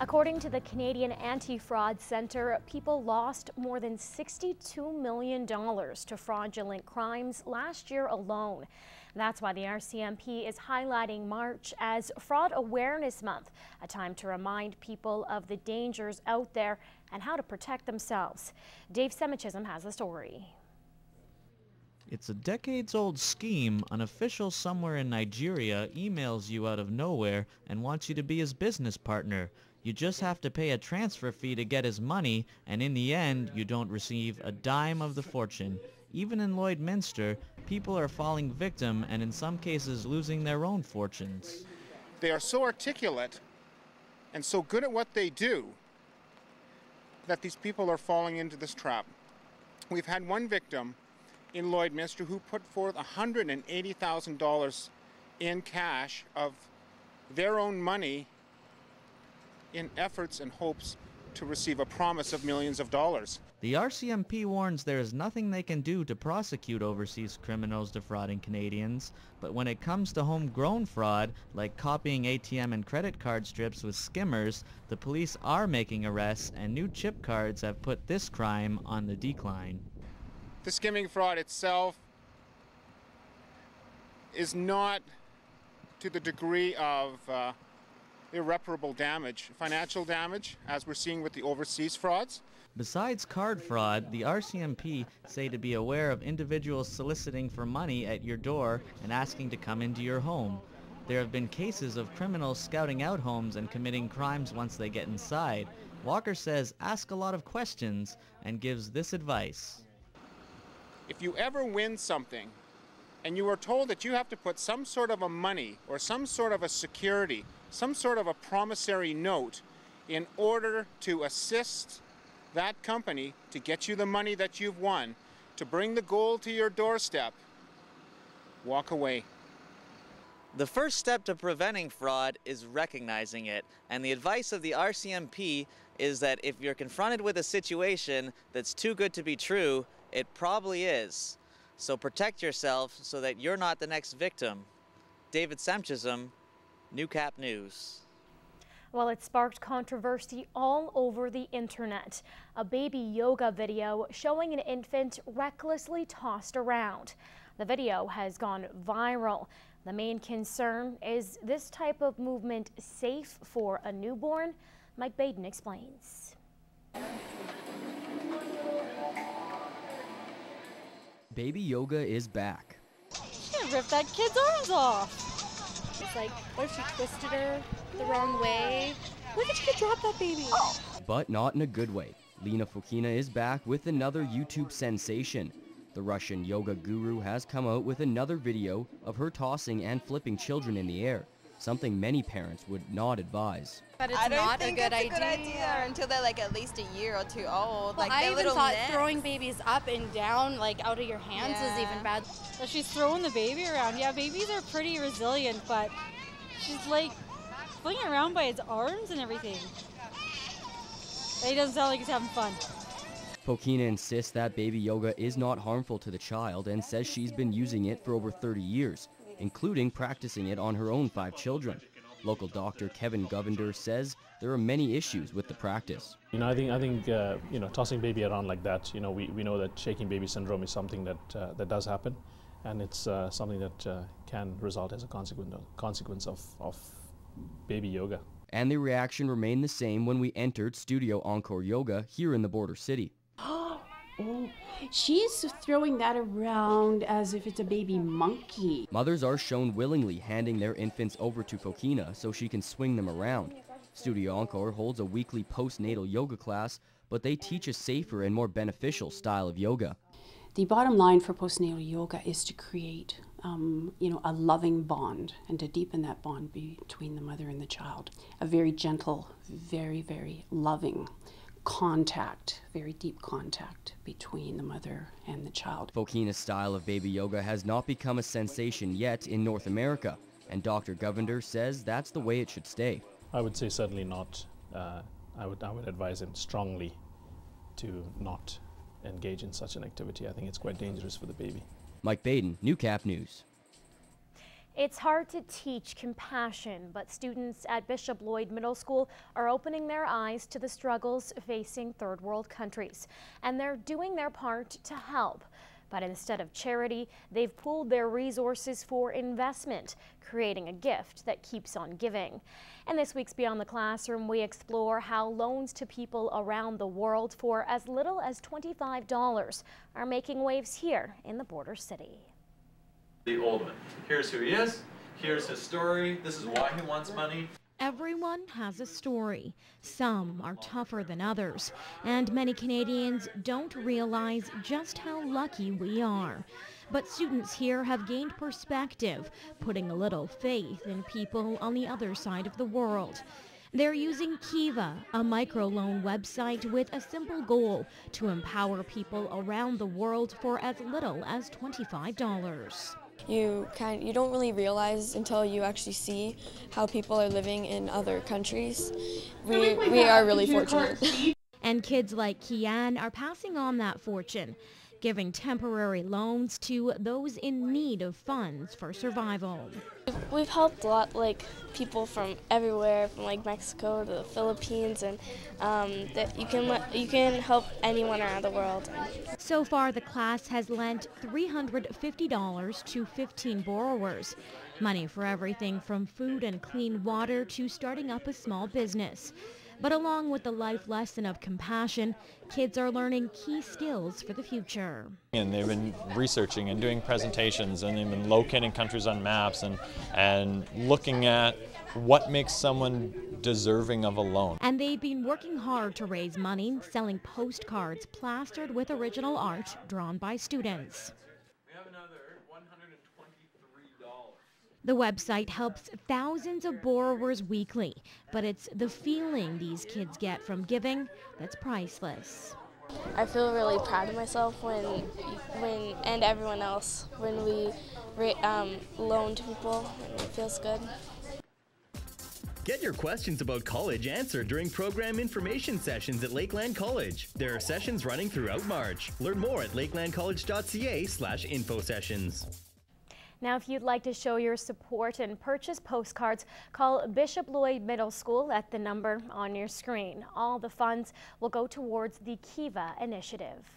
According to the Canadian Anti-Fraud Centre, people lost more than $62 million to fraudulent crimes last year alone. That's why the RCMP is highlighting March as Fraud Awareness Month, a time to remind people of the dangers out there and how to protect themselves. Dave Semichism has the story. It's a decades-old scheme. An official somewhere in Nigeria emails you out of nowhere and wants you to be his business partner. You just have to pay a transfer fee to get his money, and in the end, you don't receive a dime of the fortune. Even in Lloydminster, people are falling victim and in some cases losing their own fortunes. They are so articulate and so good at what they do that these people are falling into this trap. We've had one victim in Lloydminster who put forth $180,000 in cash of their own money in efforts and hopes to receive a promise of millions of dollars. The RCMP warns there is nothing they can do to prosecute overseas criminals defrauding Canadians, but when it comes to homegrown fraud, like copying ATM and credit card strips with skimmers, the police are making arrests, and new chip cards have put this crime on the decline. The skimming fraud itself is not to the degree of irreparable damage, financial damage, as we're seeing with the overseas frauds. Besides card fraud, the RCMP say to be aware of individuals soliciting for money at your door and asking to come into your home. There have been cases of criminals scouting out homes and committing crimes once they get inside. Walker says ask a lot of questions and gives this advice. If you ever win something and you are told that you have to put some sort of a money or some sort of a security, some sort of a promissory note in order to assist that company to get you the money that you've won, to bring the gold to your doorstep, walk away. The first step to preventing fraud is recognizing it, and the advice of the RCMP is that if you're confronted with a situation that's too good to be true, it probably is. So protect yourself so that you're not the next victim. David Semchism, Newcap News. Well, it sparked controversy all over the internet. A baby yoga video showing an infant recklessly tossed around. The video has gone viral. The main concern is this type of movement safe for a newborn? Mike Baden explains. Baby yoga is back. She ripped that kid's arms off. It's like, what if she twisted her the wrong way? Look at you drop that baby. But not in a good way. Lena Fokina is back with another YouTube sensation. The Russian yoga guru has come out with another video of her tossing and flipping children in the air, something many parents would not advise. But it's not a good idea until they're like at least a year or two old. Well, like I even thought necks. throwing babies up and down, like out of your hands, is even bad. So she's throwing the baby around. Yeah, babies are pretty resilient, but she's like flinging around by its arms and everything. It doesn't sound like it's having fun. Fokina insists that baby yoga is not harmful to the child and says she's been using it for over 30 years, including practicing it on her own 5 children. Local doctor Kevin Govender says there are many issues with the practice. I think tossing baby around like that, we know that shaking baby syndrome is something that does happen, and it's something that can result as a consequence of baby yoga. And the reaction remained the same when we entered Studio Encore Yoga here in the border city. Oh, she's throwing that around as if it's a baby monkey. Mothers are shown willingly handing their infants over to Fokina so she can swing them around. Studio Encore holds a weekly postnatal yoga class, but they teach a safer and more beneficial style of yoga. The bottom line for postnatal yoga is to create a loving bond and to deepen that bond between the mother and the child. A very gentle, very, very loving contact, very deep contact between the mother and the child. Fokina's style of baby yoga has not become a sensation yet in North America, and Dr. Govender says that's the way it should stay. I would say certainly not. I would advise him strongly to not engage in such an activity. I think it's quite dangerous for the baby. Mike Baden, Newcap News. It's hard to teach compassion, but students at Bishop Lloyd Middle School are opening their eyes to the struggles facing third world countries, and they're doing their part to help. But instead of charity, they've pooled their resources for investment, creating a gift that keeps on giving. In this week's Beyond the Classroom, we explore how loans to people around the world for as little as $25 are making waves here in the border city. The old one. Here's who he is. Here's his story. This is why he wants money. Everyone has a story. Some are tougher than others, and many Canadians don't realize just how lucky we are. But students here have gained perspective, putting a little faith in people on the other side of the world. They're using Kiva, a microloan website with a simple goal to empower people around the world for as little as $25. You don't really realize until you actually see how people are living in other countries. We are really fortunate. And kids like Kian are passing on that fortune, giving temporary loans to those in need of funds for survival. We've helped a lot, like people from everywhere, from like Mexico to the Philippines, and that you can help anyone around the world. So far, the class has lent $350 to 15 borrowers, money for everything from food and clean water to starting up a small business. But along with the life lesson of compassion, kids are learning key skills for the future. And they've been researching and doing presentations, and they've been locating countries on maps and looking at what makes someone deserving of a loan. And they've been working hard to raise money, selling postcards plastered with original art drawn by students. We have another $123. The website helps thousands of borrowers weekly, but it's the feeling these kids get from giving that's priceless. I feel really proud of myself when and everyone else when we loan to people, and it feels good. Get your questions about college answered during program information sessions at Lakeland College. There are sessions running throughout March. Learn more at lakelandcollege.ca/info sessions. Now, if you'd like to show your support and purchase postcards, call Bishop Lloyd Middle School at the number on your screen. All the funds will go towards the Kiva initiative.